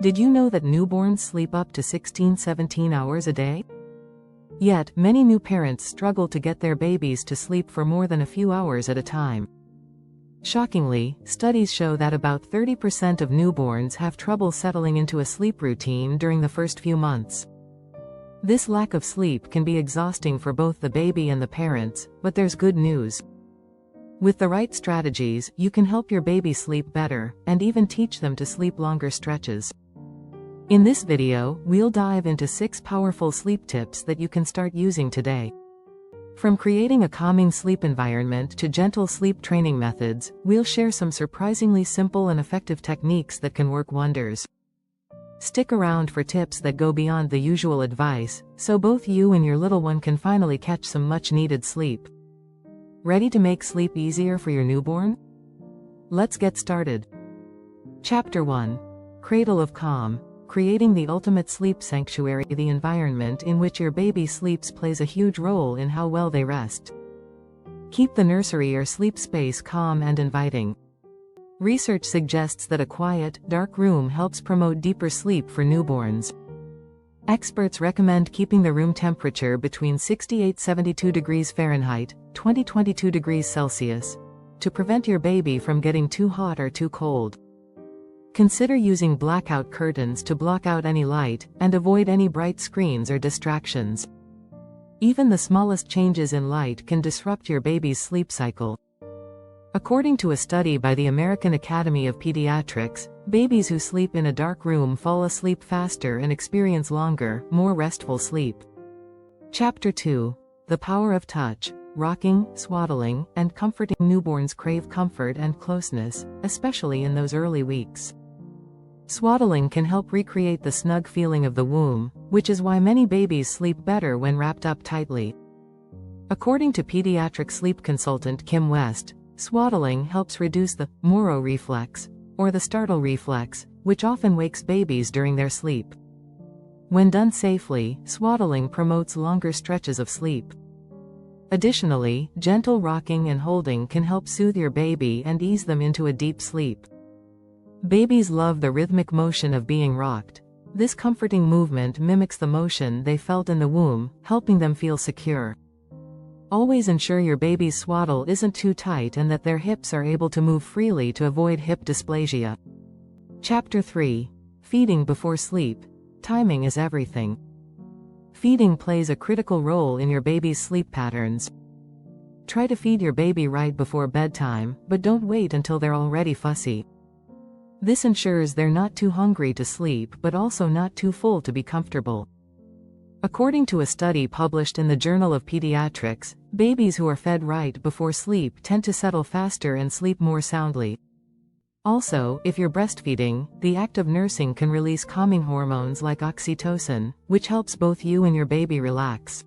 Did you know that newborns sleep up to 16-17 hours a day? Yet, many new parents struggle to get their babies to sleep for more than a few hours at a time. Shockingly, studies show that about 30% of newborns have trouble settling into a sleep routine during the first few months. This lack of sleep can be exhausting for both the baby and the parents, but there's good news. With the right strategies, you can help your baby sleep better, and even teach them to sleep longer stretches. In this video, we'll dive into 6 powerful sleep tips that you can start using today. From creating a calming sleep environment to gentle sleep training methods, we'll share some surprisingly simple and effective techniques that can work wonders. Stick around for tips that go beyond the usual advice, so both you and your little one can finally catch some much-needed sleep. Ready to make sleep easier for your newborn? Let's get started. Chapter 1. Cradle of Calm. Creating the ultimate sleep sanctuary. The environment in which your baby sleeps plays a huge role in how well they rest. Keep the nursery or sleep space calm and inviting. Research suggests that a quiet, dark room helps promote deeper sleep for newborns. Experts recommend keeping the room temperature between 68-72 degrees Fahrenheit, 20-22 degrees Celsius, to prevent your baby from getting too hot or too cold. Consider using blackout curtains to block out any light, and avoid any bright screens or distractions. Even the smallest changes in light can disrupt your baby's sleep cycle. According to a study by the American Academy of Pediatrics, babies who sleep in a dark room fall asleep faster and experience longer, more restful sleep. Chapter 2. The Power of Touch. Rocking, swaddling, and comforting. Newborns crave comfort and closeness, especially in those early weeks. Swaddling can help recreate the snug feeling of the womb, which is why many babies sleep better when wrapped up tightly. According to pediatric sleep consultant Kim West, swaddling helps reduce the Moro reflex, or the startle reflex, which often wakes babies during their sleep. When done safely, swaddling promotes longer stretches of sleep. Additionally, gentle rocking and holding can help soothe your baby and ease them into a deep sleep. Babies love the rhythmic motion of being rocked. This comforting movement mimics the motion they felt in the womb, helping them feel secure. Always ensure your baby's swaddle isn't too tight and that their hips are able to move freely to avoid hip dysplasia. Chapter 3. Feeding before sleep. Timing is everything. Feeding plays a critical role in your baby's sleep patterns. Try to feed your baby right before bedtime, but don't wait until they're already fussy. This ensures they're not too hungry to sleep but also not too full to be comfortable. According to a study published in the Journal of Pediatrics, babies who are fed right before sleep tend to settle faster and sleep more soundly. Also, if you're breastfeeding, the act of nursing can release calming hormones like oxytocin, which helps both you and your baby relax.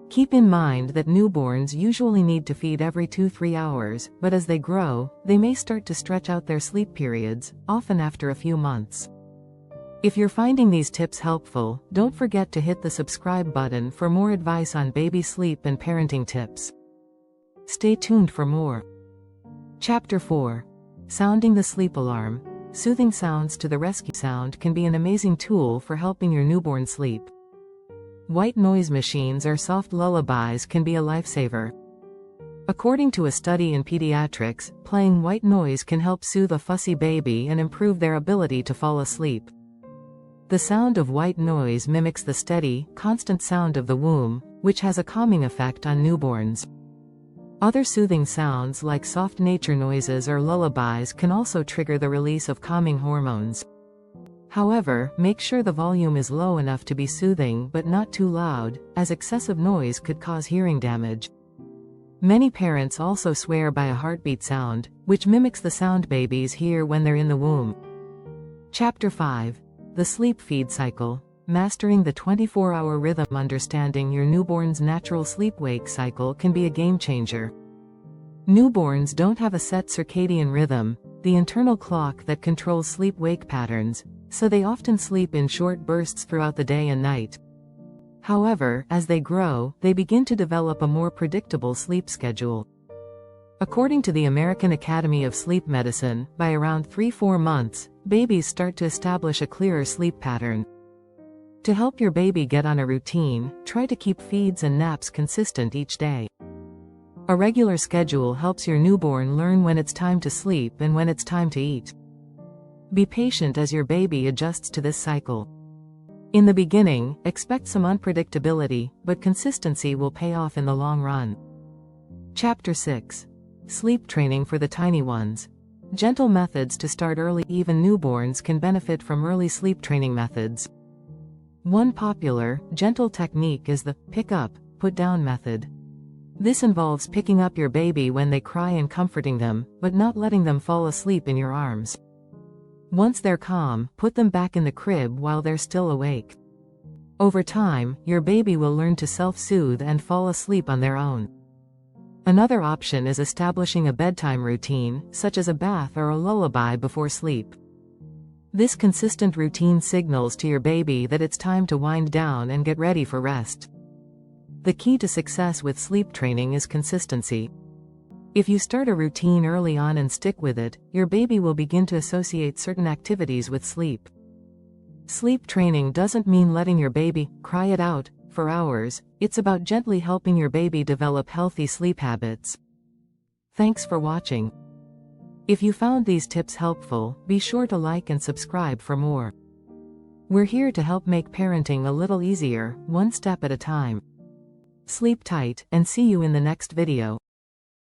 Keep in mind that newborns usually need to feed every 2-3 hours, but as they grow, they may start to stretch out their sleep periods, often after a few months. If you're finding these tips helpful, don't forget to hit the subscribe button for more advice on baby sleep and parenting tips. Stay tuned for more. Chapter 4. Sounding the sleep alarm. Soothing sounds to the rescue. Sound can be an amazing tool for helping your newborn sleep. White noise machines or soft lullabies can be a lifesaver. According to a study in pediatrics, playing white noise can help soothe a fussy baby and improve their ability to fall asleep. The sound of white noise mimics the steady, constant sound of the womb, which has a calming effect on newborns. Other soothing sounds like soft nature noises or lullabies can also trigger the release of calming hormones. However, make sure the volume is low enough to be soothing but not too loud, as excessive noise could cause hearing damage. Many parents also swear by a heartbeat sound, which mimics the sound babies hear when they're in the womb. Chapter 5. The Sleep Feed Cycle. Mastering the 24-hour rhythm. Understanding your newborn's natural sleep-wake cycle can be a game-changer. Newborns don't have a set circadian rhythm, the internal clock that controls sleep-wake patterns, so they often sleep in short bursts throughout the day and night. However, as they grow, they begin to develop a more predictable sleep schedule. According to the American Academy of Sleep Medicine, by around 3-4 months, babies start to establish a clearer sleep pattern. To help your baby get on a routine, try to keep feeds and naps consistent each day. A regular schedule helps your newborn learn when it's time to sleep and when it's time to eat. Be patient as your baby adjusts to this cycle. In the beginning, expect some unpredictability, but consistency will pay off in the long run. Chapter 6. Sleep Training for the Tiny Ones. Gentle methods to start early. Even newborns can benefit from early sleep training methods. One popular, gentle technique is the pick up, put down method. This involves picking up your baby when they cry and comforting them, but not letting them fall asleep in your arms. Once they're calm, put them back in the crib while they're still awake. Over time, your baby will learn to self-soothe and fall asleep on their own. Another option is establishing a bedtime routine, such as a bath or a lullaby before sleep. This consistent routine signals to your baby that it's time to wind down and get ready for rest. The key to success with sleep training is consistency. If you start a routine early on and stick with it, your baby will begin to associate certain activities with sleep. Sleep training doesn't mean letting your baby cry it out for hours. It's about gently helping your baby develop healthy sleep habits. Thanks for watching. If you found these tips helpful, be sure to like and subscribe for more. We're here to help make parenting a little easier, one step at a time. Sleep tight, and see you in the next video.